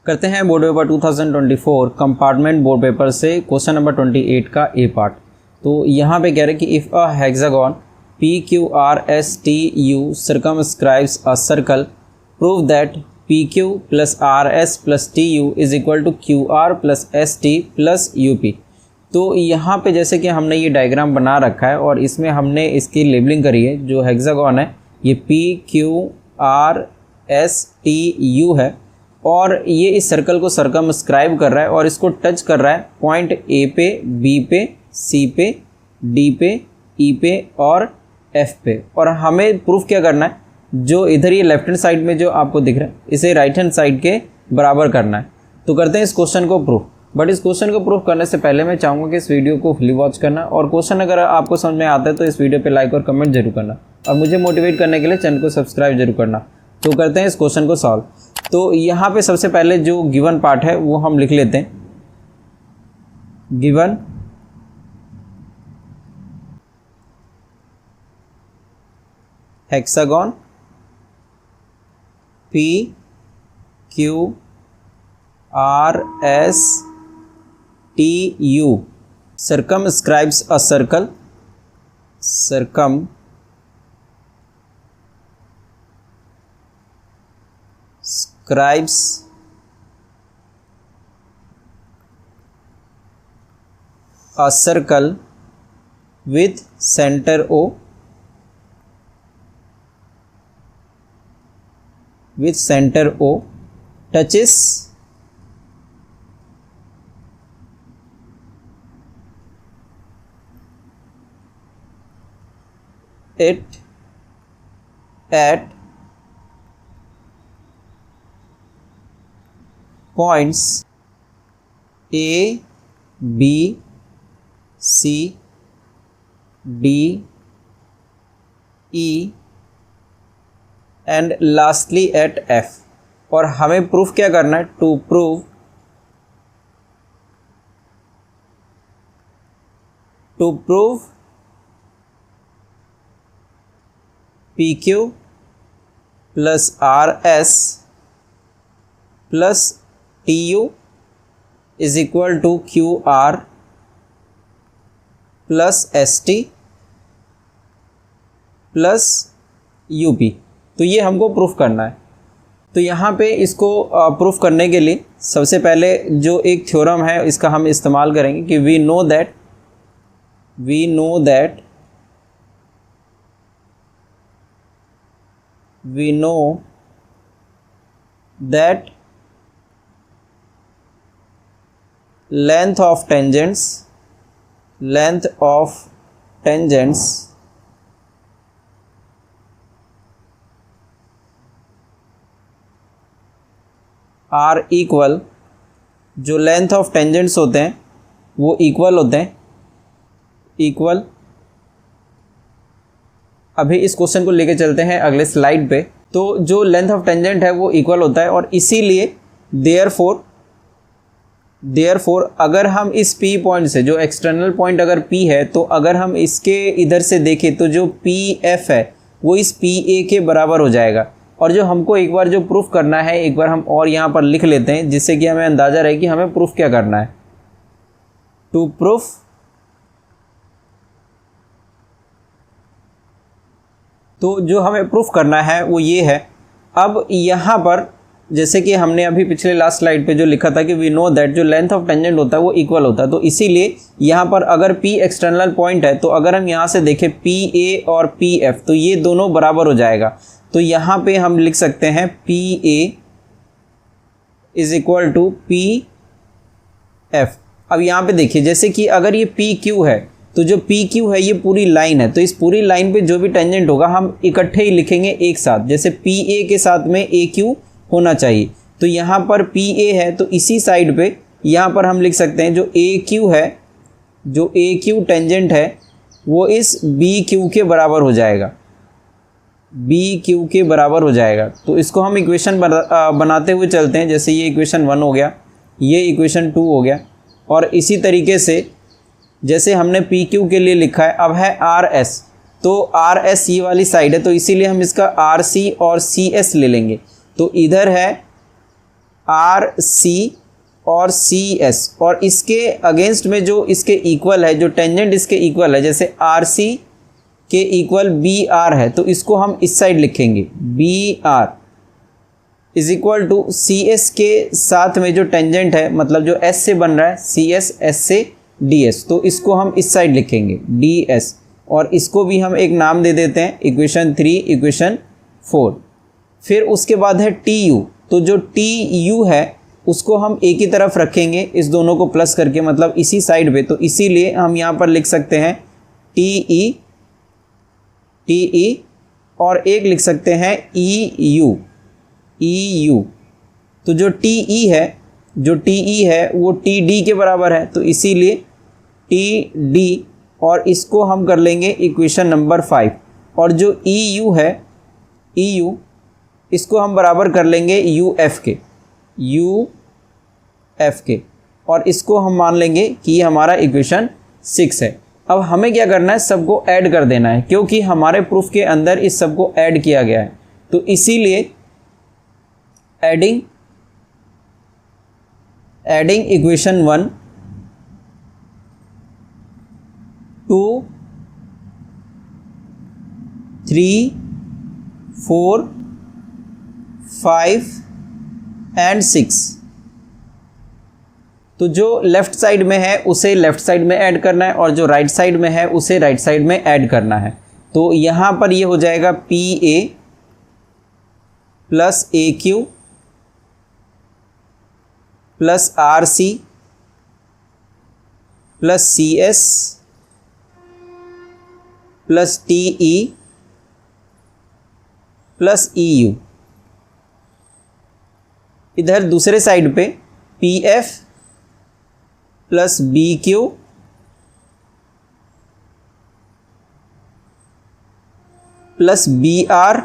करते हैं board paper 2024 compartment board paper से क्वेश्चन नंबर 28 का ए पार्ट। तो यहाँ पे कह रहे हैं कि if a hexagon PQRSTU circumscribes a circle, prove that PQ plus RS plus TU is equal to QR plus ST plus UP। तो यहाँ पे जैसे कि हमने ये डायग्राम बना रखा है और इसमें हमने इसकी लेबलिंग करी है। जो हेक्सागोन है ये PQRSTU है और ये इस सर्कल को सर्कमस्क्राइब कर रहा है और इसको टच कर रहा है पॉइंट ए पे, बी पे, सी पे, डी पे, ई पे और एफ पे। और हमें प्रूफ क्या करना है, जो इधर ये लेफ्ट हैंड साइड में जो आपको दिख रहा है इसे राइट हैंड साइड के बराबर करना है। तो करते हैं इस क्वेश्चन को प्रूफ। बट इस क्वेश्चन को प्रूफ करने से पहले मैं चाहूँगा कि इस वीडियो को फुली वॉच करना और क्वेश्चन अगर आपको समझ में आता है तो इस वीडियो पे लाइक और कमेंट जरूर करना और मुझे मोटिवेट करने के लिए चैनल को सब्सक्राइब जरूर करना। तो करते हैं इस क्वेश्चन को सॉल्व। तो यहाँ पे सबसे पहले जो गिवन पार्ट है वो हम लिख लेते हैं। Given hexagon PQRSTU circumscribes a circle, scribes a circle with center O, touches it at points A, B, C, D, E and lastly at F। और हमें प्रूफ क्या करना है, to prove PQ plus RS plus TU is equal to QR plus ST plus UP। तो ये हमको proof करना है। तो यहाँ पे इसको प्रूफ करने के लिए सबसे पहले जो एक थ्योरम है इसका हम इस्तेमाल करेंगे कि we know that length of tangents are equal, जो लेंथ ऑफ टेंजेंट्स होते हैं वो इक्वल होते हैं। अभी इस क्वेश्चन को लेके चलते हैं अगले स्लाइड पे। तो जो लेंथ ऑफ टेंजेंट है वो इक्वल होता है और इसीलिए देयरफॉर अगर हम इस P पॉइंट से, जो एक्सटर्नल पॉइंट अगर P है, तो अगर हम इसके इधर से देखें तो जो PF है वो इस PA के बराबर हो जाएगा। और जो हमको एक बार जो प्रूफ करना है एक बार हम और यहाँ पर लिख लेते हैं जिससे कि हमें अंदाज़ा रहे कि हमें प्रूफ क्या करना है। टू प्रूफ तो जो हमें प्रूफ करना है वो ये है। अब यहाँ पर जैसे कि हमने अभी पिछले लास्ट स्लाइड पे जो लिखा था कि वी नो दैट जो लेंथ ऑफ टेंजेंट होता है वो इक्वल होता है। तो इसीलिए यहाँ पर अगर P एक्सटर्नल पॉइंट है तो अगर हम यहाँ से देखें PA और PF तो ये दोनों बराबर हो जाएगा। तो यहाँ पे हम लिख सकते हैं PA is equal to PF। अब यहाँ पे देखिए जैसे कि अगर ये PQ है तो जो PQ है ये पूरी लाइन है, तो इस पूरी लाइन पे जो भी टेंजेंट होगा हम इकट्ठे ही लिखेंगे एक साथ। जैसे PA के साथ में AQ होना चाहिए, तो यहाँ पर PA है तो इसी साइड पे यहाँ पर हम लिख सकते हैं जो AQ है, जो AQ टेंजेंट है वो इस BQ के बराबर हो जाएगा, BQ के बराबर हो जाएगा। तो इसको हम इक्वेशन बनाते हुए चलते हैं। जैसे ये इक्वेशन 1 हो गया, ये इक्वेशन 2 हो गया और इसी तरीके से जैसे हमने PQ के लिए लिखा है, अब है RS, तो RS ये वाली साइड है तो इसीलिए हम इसका RC और CS ले लेंगे। तो इधर है आर सी और सी एस, और इसके अगेंस्ट में जो इसके इक्वल है, जो टेंजेंट इसके इक्वल है, जैसे आर सी के इक्वल बी आर है, तो इसको हम इस साइड लिखेंगे, B R is equal to C S के साथ में जो टेंजेंट है, मतलब जो एस से बन रहा है, सी एस, एस से डी एस, तो इसको हम इस साइड लिखेंगे डी एस, और इसको भी हम एक नाम दे देते हैं, इक्वेशन 3, इक्वेशन 4। फिर उसके बाद है टी यू, तो जो टी यू है उसको हम एक ही तरफ रखेंगे, इस दोनों को प्लस करके, मतलब इसी साइड पे, तो इसीलिए हम यहाँ पर लिख सकते हैं टी ई, और एक लिख सकते हैं ई यू। तो जो टी ई है वो टी डी के बराबर है, तो इसीलिए टी डी, और इसको हम कर लेंगे इक्वेशन नंबर 5। और जो ई यू इसको हम बराबर कर लेंगे यू एफ के, और इसको हम मान लेंगे कि ये हमारा इक्वेशन 6 है। अब हमें क्या करना है, सबको ऐड कर देना है, क्योंकि हमारे प्रूफ के अंदर इस सबको ऐड किया गया है, तो इसीलिए एडिंग इक्वेशन 1 2 3 4 5 एंड 6, तो जो लेफ़्ट साइड में है उसे लेफ़्ट साइड में ऐड करना है, और जो राइट साइड में है उसे राइट साइड में ऐड करना है। तो यहाँ पर ये हो जाएगा P A plus A Q plus R C plus C S plus T E plus E U. इधर दूसरे साइड पे P F plus B Q plus B R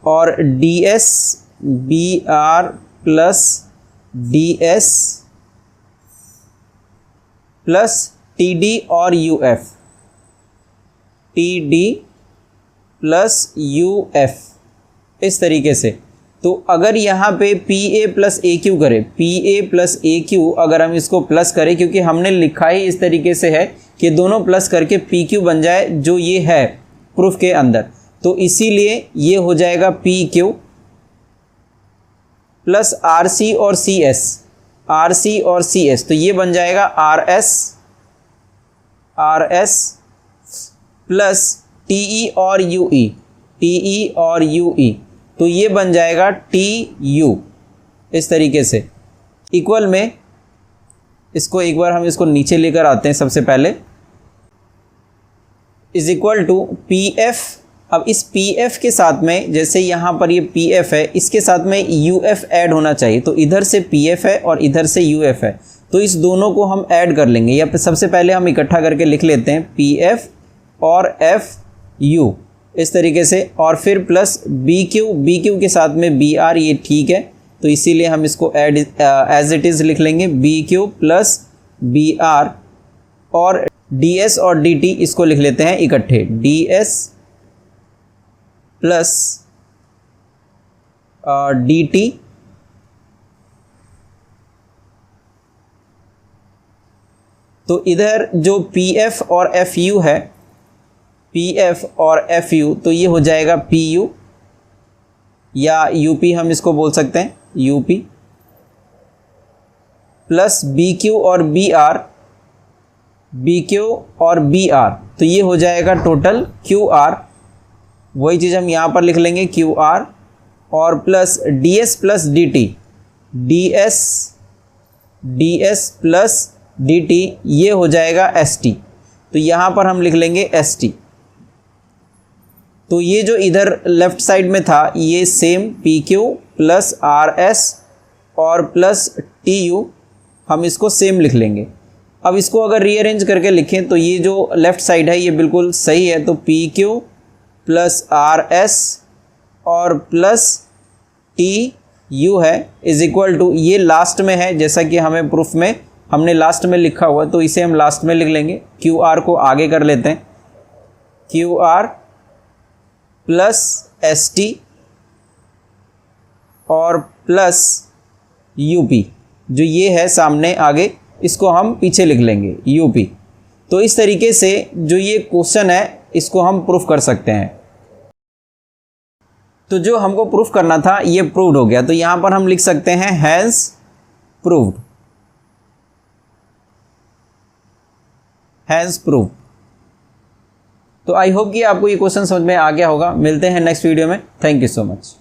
और D S, B R plus D S plus T D और U F, T D plus U F, इस तरीके से। तो अगर यहाँ पे P A plus A Q करें, P A plus A Q अगर हम इसको प्लस करें, क्योंकि हमने लिखा ही इस तरीके से है कि दोनों प्लस करके पी क्यू बन जाए, जो ये है प्रूफ के अंदर, तो इसीलिए ये हो जाएगा P Q plus R C और सी एस, आर सी और सी एस, तो ये बन जाएगा आर एस प्लस टी ई और यू ई, टी ई और यू ई, तो ये बन जाएगा टी यू, इस तरीके से। इक्वल में इसको एक बार हम इसको नीचे लेकर आते हैं, सबसे पहले is equal to P F. अब इस पी एफ के साथ में, जैसे यहाँ पर ये पी एफ है, इसके साथ में यू एफ ऐड होना चाहिए, तो इधर से पी एफ है और इधर से यू एफ है, तो इस दोनों को हम ऐड कर लेंगे, या सबसे पहले हम इकट्ठा करके लिख लेते हैं पी एफ और एफ यू, इस तरीके से, और फिर प्लस बी क्यू के साथ में बी आर, ये ठीक है, तो इसीलिए हम इसको ऐड एज इट इज़ लिख लेंगे, B Q plus B R, और डी एस और डी टी इसको लिख लेते हैं इकट्ठे, D S plus D T तो इधर जो पी एफ और एफ यू है, पी एफ और एफ यू, तो ये हो जाएगा पी यू, या यू पी हम इसको बोल सकते हैं, U P plus B Q और बी आर, बी क्यू और बी आर, तो ये हो जाएगा टोटल क्यू आर, वही चीज़ हम यहाँ पर लिख लेंगे क्यू आर, और plus D S plus D T, D S plus D T, ये हो जाएगा एस टी, तो यहाँ पर हम लिख लेंगे एस टी। तो ये जो इधर लेफ्ट साइड में था, ये same P Q plus R S और प्लस टी यू, हम इसको सेम लिख लेंगे। अब इसको अगर रीअरेंज करके लिखें तो ये जो लेफ़्ट साइड है ये बिल्कुल सही है, तो P Q plus R S और प्लस टी यू है इज इक्वल टू, ये लास्ट में है, जैसा कि हमें प्रूफ में हमने लास्ट में लिखा हुआ, तो इसे हम लास्ट में लिख लेंगे, क्यू आर को आगे कर लेते हैं, Q R plus S T और प्लस यूपी, जो ये है सामने आगे इसको हम पीछे लिख लेंगे यूपी। तो इस तरीके से जो ये क्वेश्चन है इसको हम प्रूफ कर सकते हैं। तो जो हमको प्रूफ करना था ये प्रूव्ड हो गया, तो यहाँ पर हम लिख सकते हैं हैज़ प्रूव्ड, हैज़ प्रूव्ड। तो आई होप कि आपको ये क्वेश्चन समझ में आ गया होगा। मिलते हैं नेक्स्ट वीडियो में। Thank you so much.